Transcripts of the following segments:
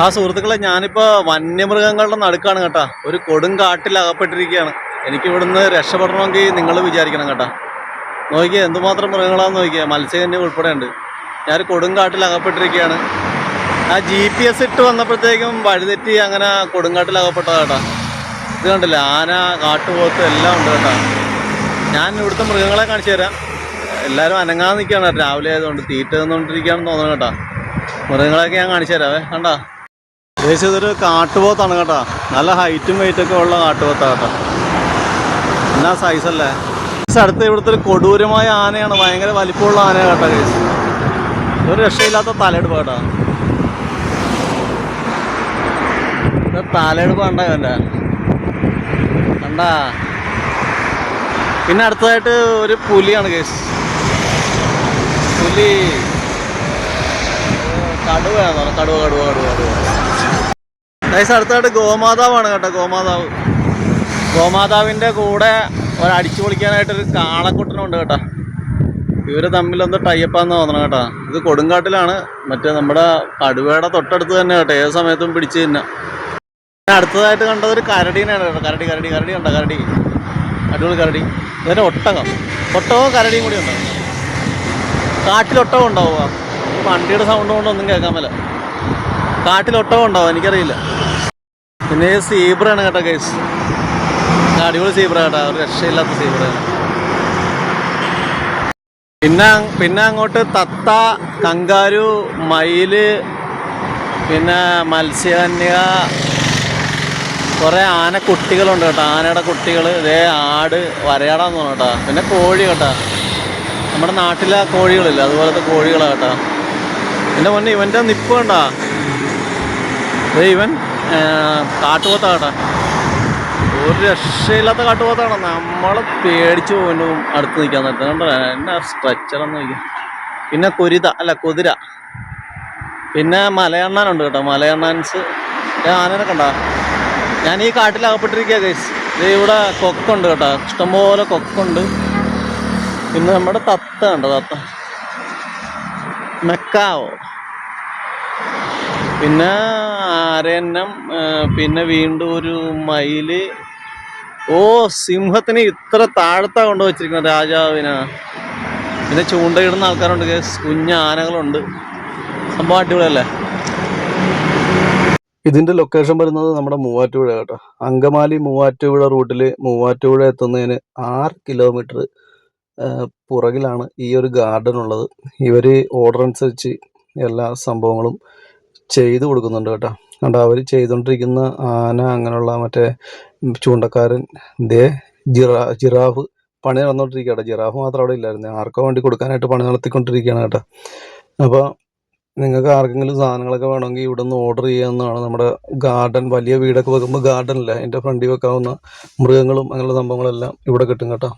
ആ സുഹൃത്തുക്കളെ, ഞാനിപ്പോൾ വന്യമൃഗങ്ങളുടെ നടുക്കാണ് കേട്ടോ. ഒരു കൊടുങ്കാട്ടിൽ അകപ്പെട്ടിരിക്കുകയാണ്. എനിക്ക് ഇവിടുന്ന് രക്ഷപ്പെടണമെങ്കിൽ നിങ്ങൾ വിചാരിക്കണം കേട്ടോ. നോക്കിയാൽ എന്തുമാത്രം മൃഗങ്ങളാണെന്ന് നോക്കിയാൽ, മത്സ്യകന്യം ഉൾപ്പെടെ ഉണ്ട്. ഞാൻ കൊടുങ്കാട്ടിൽ അകപ്പെട്ടിരിക്കുകയാണ്. ആ GPS ഇട്ട് വന്നപ്പോഴത്തേക്കും വഴിതെറ്റി അങ്ങനെ കൊടുങ്കാട്ടിൽ അകപ്പെട്ടതാ കേട്ടോ. ഇത് കണ്ടില്ല, ആന, കാട്ടുപോത്ത് എല്ലാം ഉണ്ട് കേട്ടോ. ഞാൻ ഇവിടുത്തെ മൃഗങ്ങളെ കാണിച്ചു തരാം. എല്ലാവരും അനങ്ങാതെ നിൽക്കുകയാണ്. രാവിലെ ആയതുകൊണ്ട് തീറ്റ തന്നുകൊണ്ടിരിക്കുകയാണെന്ന് തോന്നുന്നു കേട്ടോ. മൃഗങ്ങളെയൊക്കെ ഞാൻ കാണിച്ചു തരാവേ. കണ്ടോ, ഏകദേശം ഇതൊരു കാട്ടുപോത്താണ് കേട്ടോ. നല്ല ഹൈറ്റും വെയിറ്റൊക്കെ ഉള്ള കാട്ടുപോത്താണ് കേട്ടോ. എന്നാ സൈസല്ലേ. അടുത്ത് ഇവിടുത്തെ ഒരു കൊടൂരമായ ആനയാണ്. ഭയങ്കര വലിപ്പമുള്ള ആനയാണ് കേട്ടോ കേസ്. ഒരു രക്ഷയില്ലാത്ത തലയെടുപ്പ് കേട്ടോ. തലയെടുപ്പ് കണ്ട എൻ്റെ കണ്ടാ. പിന്നെ അടുത്തതായിട്ട് ഒരു പുലിയാണ് കേസ്. പുലി, കടുവയാണെന്ന് പറഞ്ഞു. കടുവ കടുവ കടുവ കടുവ ഗൈസ്. അടുത്തായിട്ട് ഗോമാതാവാണ് കേട്ടോ. ഗോമാതാവിൻ്റെ കൂടെ ഒരടിച്ചു പൊളിക്കാനായിട്ടൊരു കാളക്കുട്ടനുണ്ട് കേട്ടോ. ഇവർ തമ്മിലെന്തോ ടൈപ്പാന്ന് തോന്നണം കേട്ടോ. ഇത് കൊടുങ്കാട്ടിലാണ്. മറ്റേ നമ്മുടെ കടുവയുടെ തൊട്ടടുത്ത് തന്നെ കേട്ടോ. ഏത് സമയത്തും പിടിച്ച് തന്നെ. അടുത്തതായിട്ട് കണ്ടത് ഒരു കരടീനാണ് കേട്ടോ. കരടി കണ്ടോ. കരടി, അടിപൊളി കരടി. ഇതിൻ്റെ ഒട്ടകവും കരടിയും കൂടി ഉണ്ടാവും. കാട്ടിലൊട്ടകം ഉണ്ടാവുക. വണ്ടിയുടെ സൗണ്ട് കൊണ്ടൊന്നും കേൾക്കാൻ പറ്റില്ല. കാട്ടിലൊട്ടകം ഉണ്ടാവും, എനിക്കറിയില്ല. പിന്നെ സീബ്രയാണ് കേട്ടോ കേസ്. അടിപൊളി സീബ്ര കേട്ടോ. ഒരു രക്ഷയില്ലാത്ത സീബ്രയാണ്. പിന്നെ അങ്ങോട്ട് തത്ത, കങ്കാരു, മയില്, പിന്നെ മത്സ്യകന്യക, കുറേ ആനക്കുട്ടികളുണ്ട് കേട്ടോ. ആനയുടെ കുട്ടികൾ. ഇതേ ആട്, വരയാടാന്ന് തോന്നുന്നു കേട്ടോ. പിന്നെ കോഴി കേട്ടോ. നമ്മുടെ നാട്ടിലെ കോഴികളില്ല, അതുപോലത്തെ കോഴികളാണ് കേട്ടോ. എൻ്റെ മുന്നേ ഇവൻ്റെ നിപ്പ് കണ്ടാ. ഇവൻ കാട്ടുപോത്താ കേട്ടോ. ഒരു രക്ഷയില്ലാത്ത കാട്ടുപോത്താണ്. നമ്മളെ പേടിച്ചു പോകും അടുത്ത് നിൽക്കാൻ നേരത്തെ. കണ്ടോ എന്നാ സ്ട്രക്ചറെന്ന് നോക്കിയാൽ. പിന്നെ കുതിര. പിന്നെ മലയണ്ണാനുണ്ട് കേട്ടോ. മലയണ്ണാൻസ്. ആനനെ കണ്ടാ. ഞാൻ ഈ കാട്ടിൽ അകപ്പെട്ടിരിക്കുക ഗൈസ്. ഇത് ഇവിടെ കൊക്കുണ്ട് കേട്ടോ. ഇഷ്ടംപോലെ കൊക്കുണ്ട്. പിന്നെ നമ്മുടെ തത്ത ഉണ്ട്. തത്ത, മെക്കാവോ, പിന്നെ ആരണ്യം, പിന്നെ വീണ്ടും ഒരു മയില്. സിംഹത്തിന് ഇത്ര താഴത്താ കൊണ്ടുവച്ചിരിക്കുന്നത് രാജാവിനാ. പിന്നെ ചൂണ്ടയിടുന്ന ആൾക്കാരുണ്ട് കേസ്. ആനകളുണ്ട്. സംഭവം അടിപൊളിയല്ലേ. ഇതിൻ്റെ ലൊക്കേഷൻ വരുന്നത് നമ്മുടെ മൂവാറ്റുപുഴ കേട്ടോ. അങ്കമാലി മൂവാറ്റുപുഴ റൂട്ടിൽ മൂവാറ്റുപുഴ എത്തുന്നതിന് 6 കിലോമീറ്റർ പുറകിലാണ് ഈ ഒരു ഗാർഡൻ ഉള്ളത്. ഇവർ ഓർഡർ അനുസരിച്ച് എല്ലാ സംഭവങ്ങളും ചെയ്തു കൊടുക്കുന്നുണ്ട് കേട്ടോ. കണ്ടോ, അവർ ചെയ്തുകൊണ്ടിരിക്കുന്ന ആന, അങ്ങനെയുള്ള മറ്റേ ചൂണ്ടക്കാരൻ, ജിറാഫ് പണി നടന്നുകൊണ്ടിരിക്കുകയാണ്. ജിറാഫ് മാത്രം അവിടെ ഇല്ലായിരുന്നു. ആർക്കോ വേണ്ടി കൊടുക്കാനായിട്ട് പണി നടത്തിക്കൊണ്ടിരിക്കുകയാണ് കേട്ടോ. അപ്പോൾ നിങ്ങൾക്ക് ആർക്കെങ്കിലും സാധനങ്ങളൊക്കെ വേണമെങ്കിൽ ഇവിടെ നിന്ന് ഓർഡർ ചെയ്യാവുന്നതാണ്. നമ്മുടെ ഗാർഡൻ, വലിയ വീടൊക്കെ വെക്കുമ്പോൾ ഗാർഡനില്ല, അതിൻ്റെ ഫ്രണ്ടിൽ വെക്കാവുന്ന മൃഗങ്ങളും അങ്ങനെയുള്ള സംഭവങ്ങളെല്ലാം ഇവിടെ കിട്ടും കേട്ടോ.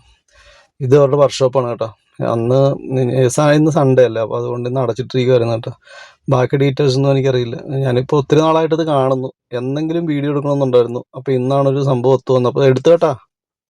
ഇത് അവരുടെ വർക്ക്ഷോപ്പാണ് കേട്ടോ. ഇന്ന് സൺഡേ അല്ല, അപ്പോൾ അതുകൊണ്ട് ഇന്ന് അടച്ചിട്ടിരിക്കുമായിരുന്നു കേട്ടോ. ബാക്കി ഡീറ്റെയിൽസ് ഒന്നും എനിക്കറിയില്ല. ഞാനിപ്പോൾ ഒത്തിരി നാളായിട്ട് ഇത് കാണുന്നു. എന്തെങ്കിലും വീഡിയോ എടുക്കണമെന്നുണ്ടായിരുന്നു. അപ്പോൾ ഇന്നാണൊരു സംഭവം ഒത്തു വന്നത്. അപ്പോൾ എടുത്തു കേട്ടാ.